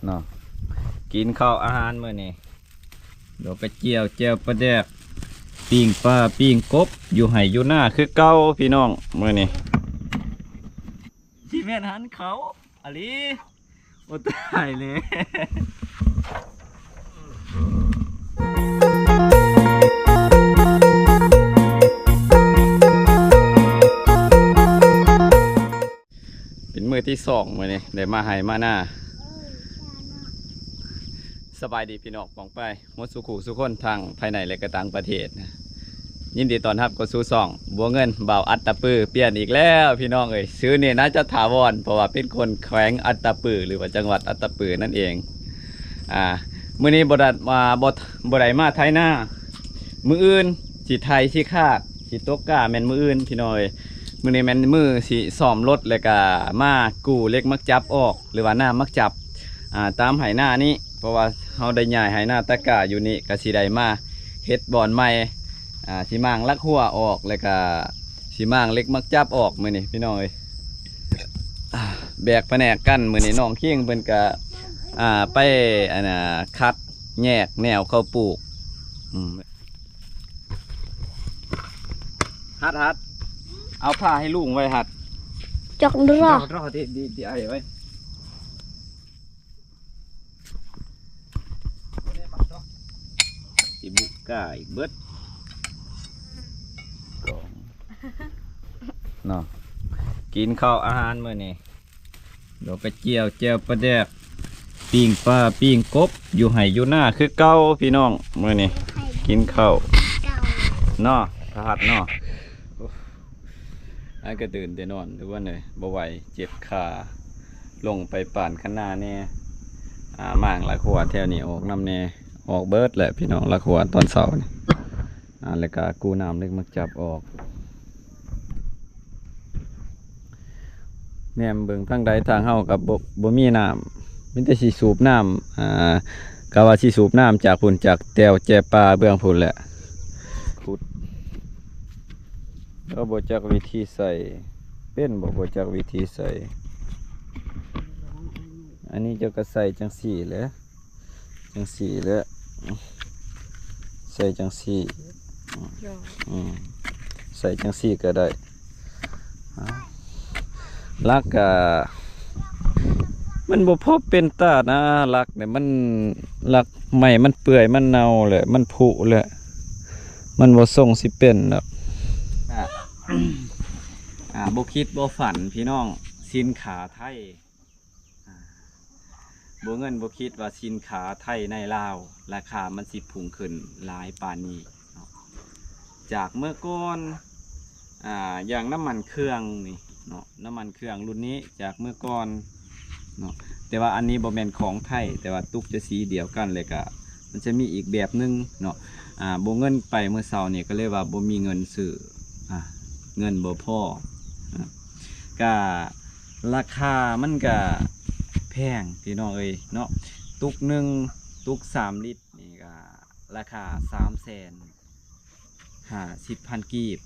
เนาะกินข้าวอาหารมื้อนี้เดี๋ยวก็เจียวปลาแดกปิ้งปลาปิ้งกบอยู่ไห่อยู่หน้าคือเก่าพี่น้องมื้อนี้ที่แม่นหันเขาอะลีโอ้ตายเลยเป็นมื้อที่สองมื้อนี้ได้มาไห่มาหน้าสบายดีพี่น้องมองไปหมดสุขุสุขคนทางภายในและก็ต่างประเทศนะยินดีตอนรับก็สู้ซ่องบัวเงินเบาอัตตปือเปลี่ยนอีกแล้วพี่น้องซื้อเนี่ยน่าจะถาวรเพราะว่าเป็นคนแขวงอัตตปือหรือว่าจังหวัดอัตตปือนั่นเองมื้อนี้บ่ได้มาไทยหน้ามื้ออื่นสิไทยสิคากสิตกกาแม่นมื้ออื่นพี่น้องมื้อนี้แม่นมื้อสิซ่อมรถแล้วก็มากู้เล็กมักจับออกหรือว่าหน้ามักจับตามไหหน้านี้เพราะว่าเฮาได้ย้ายไหหน้าตะกาอยู่นี่ก็สิได้มาเฮ็ดบ่อนใหม่สิมางลักหัวออกแล้วก็สิมางเล็กมักจับออกมื้อนี้พี่น้องแบกแผนกกันมื้อนี้น้องเคียงเพิ่นก็ไปคัดแยกแนวเข้าปลูกฮัดเอาผ้าให้ลุงไว้ฮัดจอกรอดีไอ้ไว้สิบุกกาอีกเบิดเนาะกินข้าวอาหารมื้อนี้เดี๋ยวก็เจียวปลาแดกปิ้งปลาปิ้งกบอยู่ไห่อยู่หน้าคือเก่าพี่น้องมื้อนี้กินข้าวเนาะหัดเนาะไอ้ก็ตื่นแต่นอนหรือว่าเนี่ยบ่ไหวเจ็บขาลงไปป่านข้างหน้าเนี่ยม่างละขวดแถวนี้ออกน้ำเนี่ยออกเบิดแหละพี่น้องละขวดตอนเช้านี่แล้วก็กูน้ำเล็กมักจับออกแนมเบิ่งทางใดทางเฮากับบ่มีน้ำมีแต่สิสูบน้ำก็ว่าสิสูบน้ำจากพุ่นจากแตวแจปลาเบื้องพุ่นแหละขุดก็บ่จักวิธีใส่เป็นบ่จักวิธีใส่อันนี้เจ้าก็ใส่จังสี่แหละจังสี่แล้วใส่จังสี่ใส่จังสี่ก็ได้ลักมันบ่พอเป็นตานะลักเนี่ยมันลักใหม่มันเปื่อยมันเน่าเลยมันผุเลยมันบ่ทรงสิเป็นดอกบ่คิดบ่ฝันพี่น้องสินค้าไทยบ่เงินบ่คิดว่าสินค้าไทยในลาวราคามันสิพุ่งขึ้นหลายปานนี้จากเมื่อก่อนอย่างน้ำมันเครื่องนี่เนาะน้ำมันเครื่องรุ่นนี้จากเมื่อก่อนเนาะแต่ว่าอันนี้บ่แม่นของไทยแต่ว่าตุกจะสีเดียวกันเลยก็มันจะมีอีกแบบนึงเนาะบ่เงินไปเมื่อเช้านี่ก็เลยว่าบ่มีเงินซื้อเงินบ่พอก็ราคามันก็แพงพี่น้องเนาะตุกหนึ่งตุก3 ลิตรนี่ก็ราคา350,000 กีบ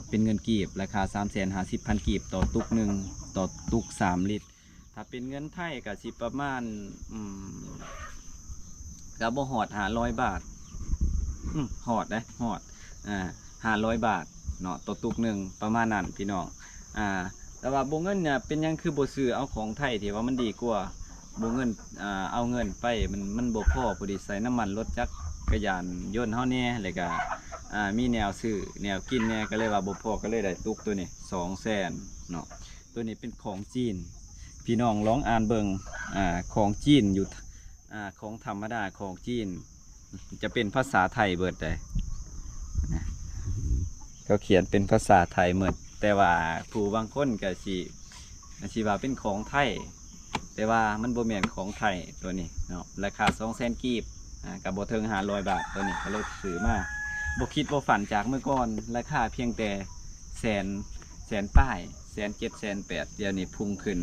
เป็นเงินกีบราคา350,000 กีบต่อตุกหนึ่งต่อตุก3 ลิตรถ้าเป็นเงินไทยก็สิประมาณก็บ่ฮอด500 บาทฮอดได้ฮอด500 บาทเนาะต่อตุกหนึ่งประมาณนั้นพี่น้องแต่ว่าบ่เงินเนี่ยเป็นยังคือบ่ซื้อเอาของไทยที่ว่ามันดีกว่าบ่เงินเอาเงินไปมันบ่พอพอดีใส่น้ำมันรถจักรยานยนต์เฮาแน่แล้วก็มีแนวซื้อแนวกินแน่ก็เลยว่าบ่พอก็เลยได้ตุกตัวนี้200,000เนาะตัวนี้เป็นของจีนพี่น้องลองอ่านเบิ่งของจีนอยู่ของธรรมดาของจีนจะเป็นภาษาไทยเบิดได้เขาเขียนเป็นภาษาไทยหมดแต่ว่าผู้บางคนก็สิว่าเป็นของไทยแต่ว่ามันบ่แม่นของไทยตัวนี้เนาะราคา200,000 กีบกับบ่ถึง500 บาทตัวนี้ก็เลยซื้อมาบ่คิดบ่ฝันจากเมื่อก่อนราคาเพียงแต่แสนป้าย107,000 108,000เดี๋ยวนี้พุ่งขึ้น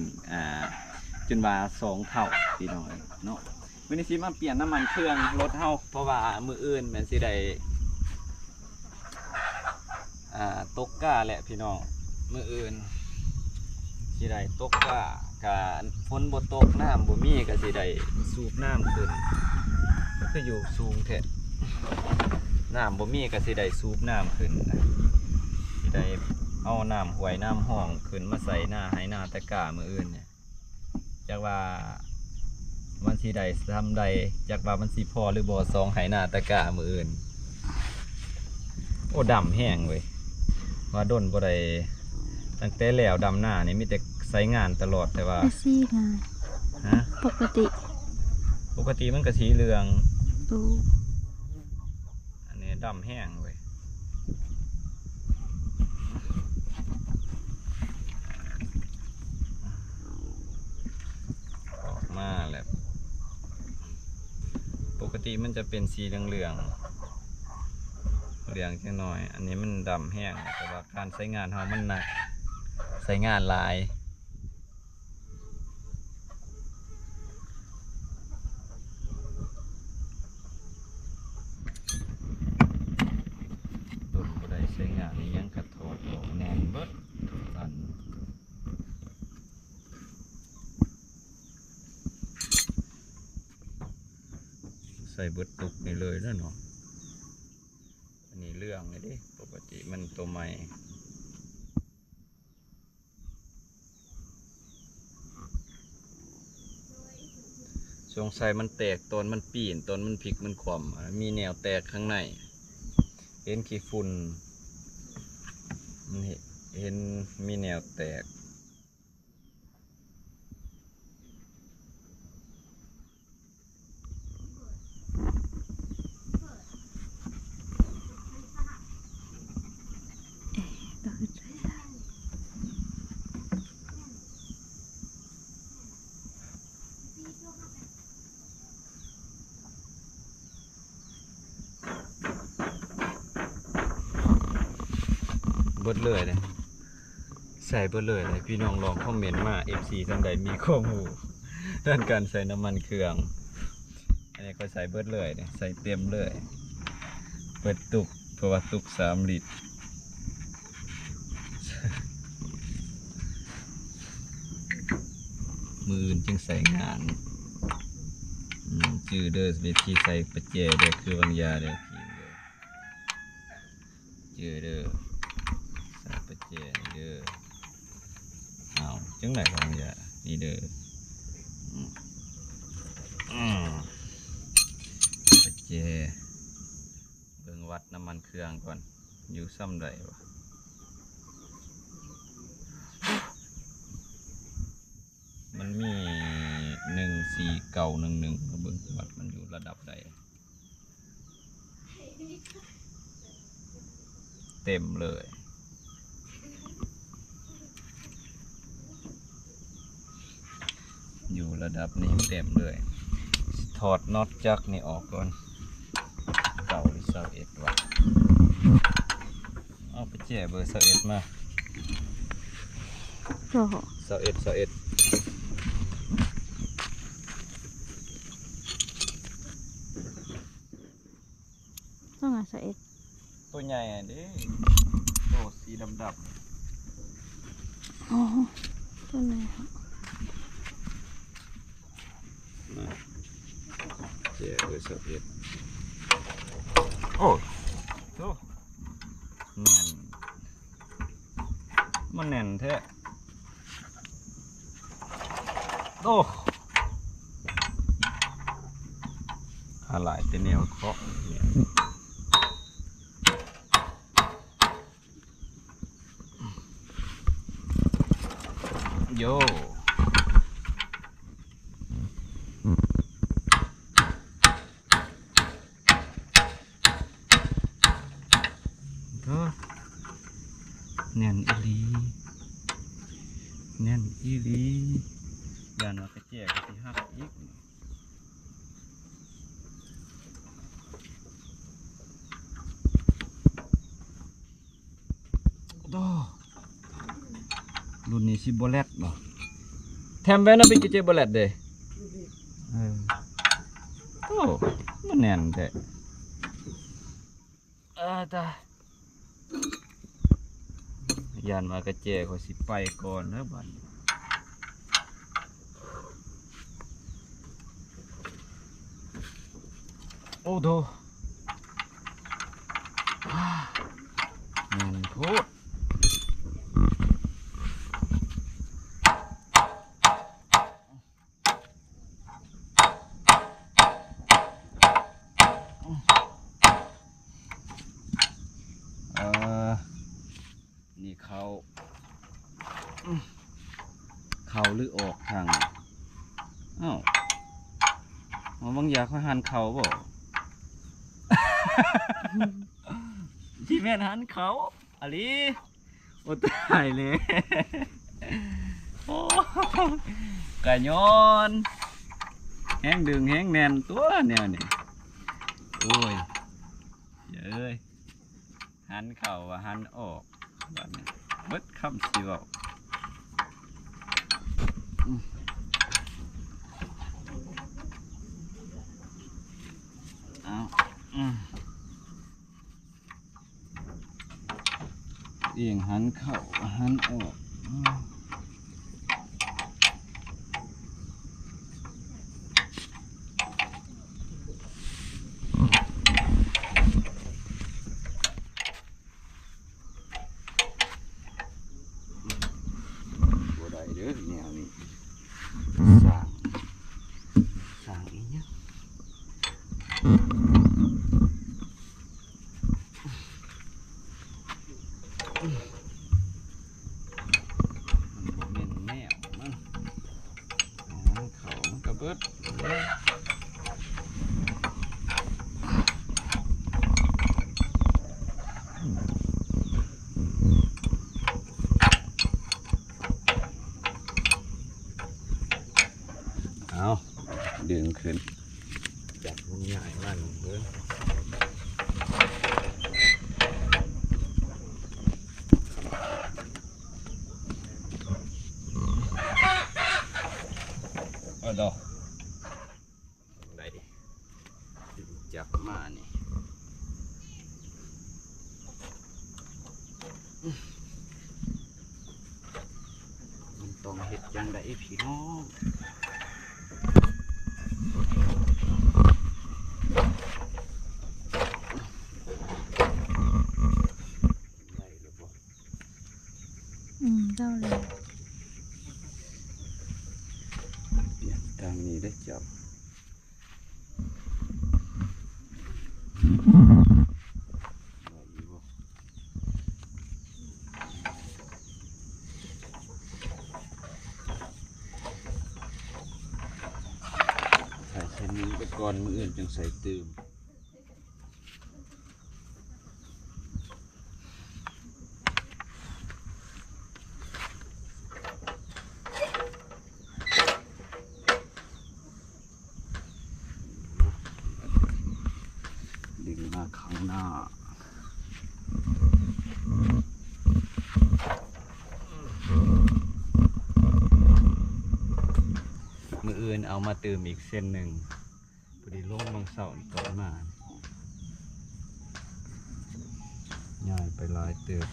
จนว่า2 เท่าพี่น้อยเนาะมื้อนี้สิมาเปลี่ยนน้ำมันเครื่องรถเฮาเพราะว่ามื้ออื่นแม่นสิได้ตกก้าแหละพี่น้องมื้ออื่นสิได้ตกก้า กาฝนบ่ตกน้ำบ่มีก็สิได้สูบน้ำขึ้นก็คืออยู่สูงแท้น้ำบ่มีก็สิได้สูบน้ำขึ้นนะสิได้เอาน้ำห้วยน้ำห้องขึ้นมาใส่หน้าให้หน้าตะกร้ามื้ออื่นเนี่ยจักว่ามันสิได้ทำใดจักว่ามันสิพอหรือบ่ซองให้หน้าตะกร้ามื้ออื่นโอ้ดำแห้งเว้ยว่าดนบ่ได้ตั้งแต่แล้วดำหน้านี่มีแต่ใช้งานตลอดแต่ว่า แท็กซี่ไง ฮะ ปกติ ปกติมันก็สีเหลือง ดู อันนี้ดำแห้งเว้ยออกมาแล้วปกติมันจะเป็นสีเหลืองเหลืองจังหน่อยอันนี้มันดำแห้งแต่ว่าการใช้งานเรามันหนักใช้งานหลายรถบ่ได้ใช้งานนี่ยังกระโถกออกแน่นเบิดทุกอันใส่เบิดตุกนี่เลยแล้วเนาะอันนี้เรื่องเลยดิปกติมันตัวใหม่สงสัยมันแตกตอนมันปีนตอนมันพลิกมันขวำมีแนวแตกข้างในเห็นขี้ฝุ่นมันเห็นมีแนวแตกเบิดเลยเลยใส่เบิดเลยเลยพี่น้องลองคอมเมนต์มา FC ท่านใดมีข้อมูลด้านการใส่น้ำมันเครื่องอันนี้ก็ใส่เบิดเลยเนี่ยใส่เต็มเลยเปิดตุกเพราะว่าตุก3 ลิตรมืออื่นจึงใส่งานจือเด้อเวทีใส่ประแจเด้อคือบางยาเด้อทีมเด้อจือเด้อใส่ประแจเด้อเอาจังไหนของยานี่เด้อประแจเบิ่งวัดน้ำมันเครื่องก่อนอยู่ซ้ำใดวะมันมี14911เบิ่งวัดมันอยู่ระดับใดเต็มเลยอยู่ระดับนี้เต็มเลยถอดน็อตจักรนี่ออกก่อนเก่าหรือ21วะเอาไปแจ้เบอร์21มาโอ้21ต้องอ่ะ11ตัวใหญ่เด้โตสีดำอ๋อตัวไหนครับเจ้เบอร์21โอ้โตแน่นมันแน่นแท้โอ้อะไรเป็นแนวเคาะเนี่ยโย่แน่นอีหลีแน่นอีหลียานว่ากระเจี๊ยบสิหักอีกโตรุ่นนี้สิบ่แลดบ่แถมแว่นเอาไปกิเจบ่แลดเด้โอ้มันแน่นแท้ตายยานมากระเจี๊ยบเขาสิไปก่อนเด้อบัด โอ้โหเงินพูดนี่เขาหรือออกทางอ้าวบางอย่างเขาหันเขาบ่ ที่แม่นหันเขาอะลีโอ้ตายเลย โอ้กะย้อนแห้งดึงแห้งแน่นตัวเนี่ยนี่โอ้ยเอ้ยหันเข่าว่าหันออกแบบนี้เบิดคำสิเว้าเอาเอียงหันเข่าหันออกบ่ได้เด้อแนวนี้สร้างอีหยังมันบ่แม่นแนวมันเขามันก็เบิดเอาดึงขึ้นจับมันใหญ่มันเด้อเอาดอกได้จับมานี่มันต้องเฮ็ดจังไดพี่น้องได้หรือบ่ เจ้าเลย เปลี่ยนทางนี้ได้จับได้อยู่บ่ใส่เส้นนี้ไปก่อนมืออื่นจึงใส่ตื่มดึงมาข้างหน้ามืออื่นเอามาเติมอีกเส้นหนึ่งพอดีลงบางเสาตอนมาย่ายไปลายเติม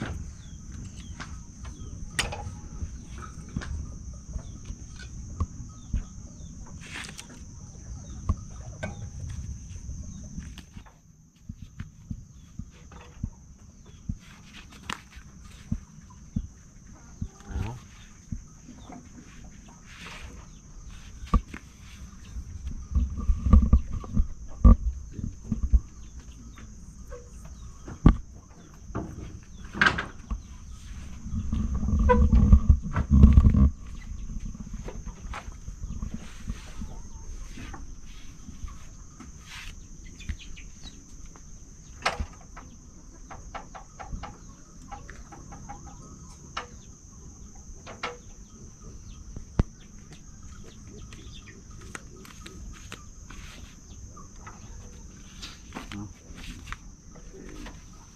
โ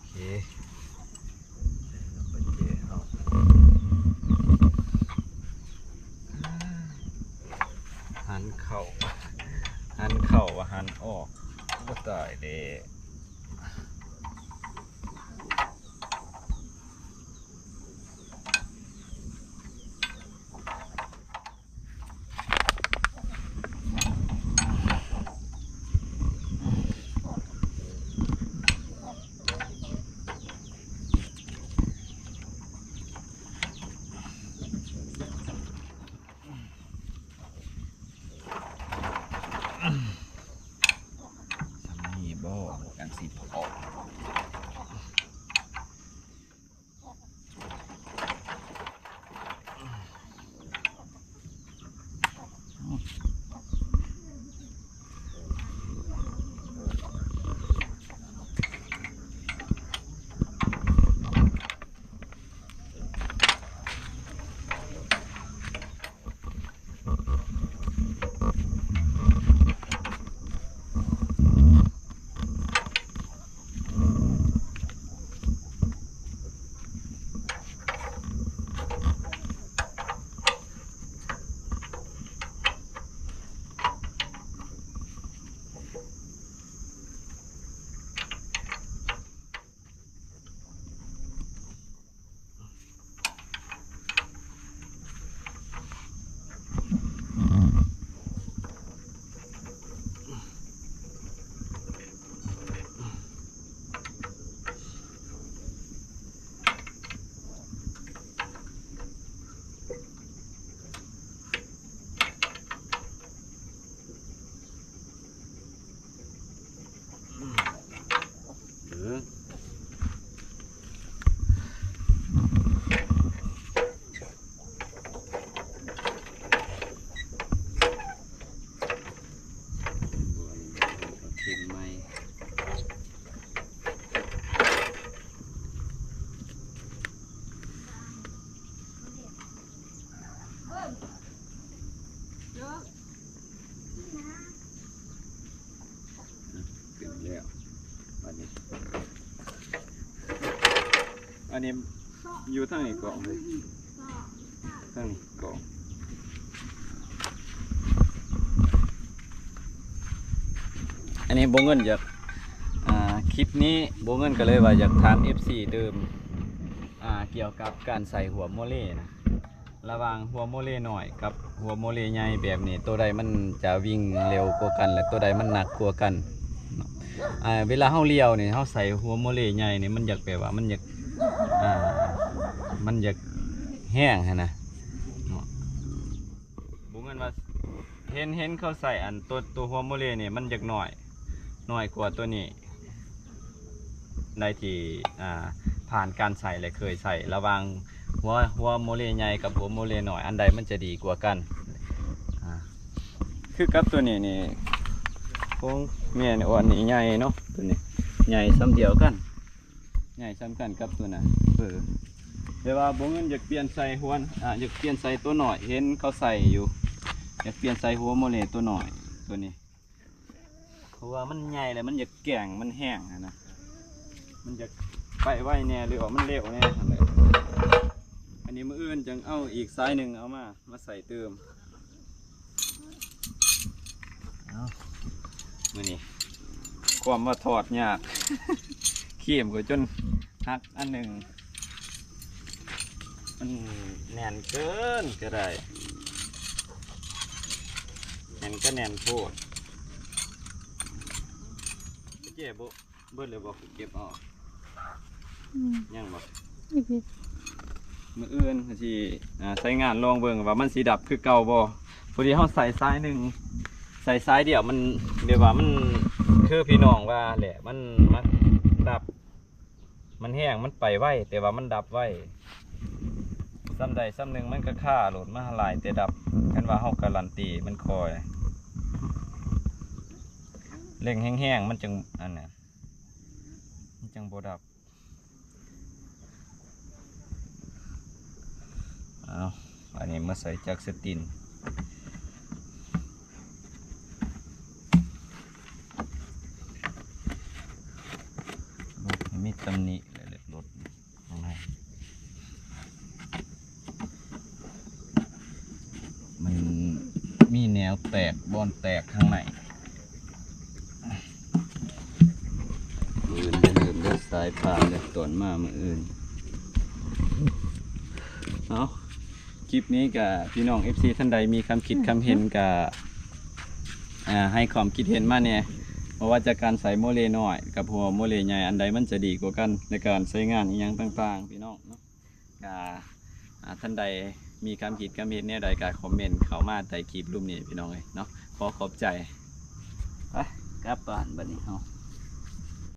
อเคแล้วก็เจเอาหันเข่าว่าหันออกก็ตายเด้ สามีบ่กันสิพออันนี้อยู่ทางนี้กล่องเลยทางนี้กล่องอันนี้โบเงินอยากคลิปนี้โบเงินก็เลยว่าอยากถาม FC เดิมเกี่ยวกับการใส่หัวโมเลนะระหว่างหัวโมเลหน่อยกับหัวโมเลใหญ่แบบนี้ตัวใดมันจะวิ่งเร็วกว่ากันและตัวใดมันหนักกว่ากันเวลาเฮาเลี้ยวนี่เฮาใส่หัวโมเลใหญ่นี่มันอยากแบบว่ามันอยากแห้งฮะนะบุ้งเงินว่าเห็นเขาใส่อันตัวหัวโมเลนี่มันอยากหน่อยกว่าตัวนี้ในที่ผ่านการใส่และเคยใส่ระหว่างหัวโมเลใหญ่กับหัวโมเลหน่อยอันใดมันจะดีกว่ากันคือกับตัวนี้นี่พวกแม่นี่อ่อนนี่ใหญ่เนาะตัวนี้ใหญ่ซ้ำเดียวกันใหญ่ซ้ำกันกับตัวนั้นแต่ว่าบ่เงินอยากเปลี่ยนใส่หัวอยากเปลี่ยนใส่ตัวหน่อยเห็นเขาใส่อยู่อยากเปลี่ยนใส่หัวโมเลตัวหน่อยตัวนี้เพราะว่ามันใหญ่เลยมันอยากแก่งมันแห้งนะมันจะไปไวแน่หรือว่ามันเร็วแน่เลยอันนี้มืออื่นจังเอาอีกสายหนึ่งเอามาใส่เติมมือนี้ความว่าถอดยาก เขี่ยมกว่าจนหักอันหนึ่งมันแน่นเกินก็ได้แน่นก็แน่นโพดเจ็บบ่เบิดเลยบอกเก็บออกยังบอก อีกนิด มืออื่นที่ใช้งานลองเบิ่งว่ามันสีดับคือเก่าบ่พอดีเขาใส่ซ้ายหนึ่งใส่ซ้ายเดียวมันเดี๋ยวว่ามันคือพี่น้องว่าแหละมันดับมันแห้งมันไปไวแต่ว่ามันดับไวซ้ำใดซ้ำหนึ่งมันก็ฆ่าโหลดมาหลายแต่ดับกันว่าเขาการันตีมันคอยเร่งแห้งๆมันจังอันเนี้ยมันจังบ่ดับอันนี้มาใส่จากสตินมีตำหนิเลยรถข้างในมันมีแนวแตกบอนแตกข้างในมืออื่นจะลืมเลือดสายผ่านเลือดต้นมามืออื่นคลิปนี้กับพี่น้อง FC ท่านใดมีคำคิดคำเห็นกับให้ความคิดเห็นมาเนี่ยเพราะว่าจากการใส่โมเลน้อยกับหัวโมเลใหญ่อันใดมันจะดีกว่ากันในการใช้งานอย่างต่างๆพี่น้องเนาะท่านใดมีคำคิดคำเห็นเนี่ยใดก็คอมเมนต์เข้ามาใต้คลิปรูปนี้พี่น้องเลยเนาะขอขอบใจ ไปกลับบ้านบัดนี้เฮา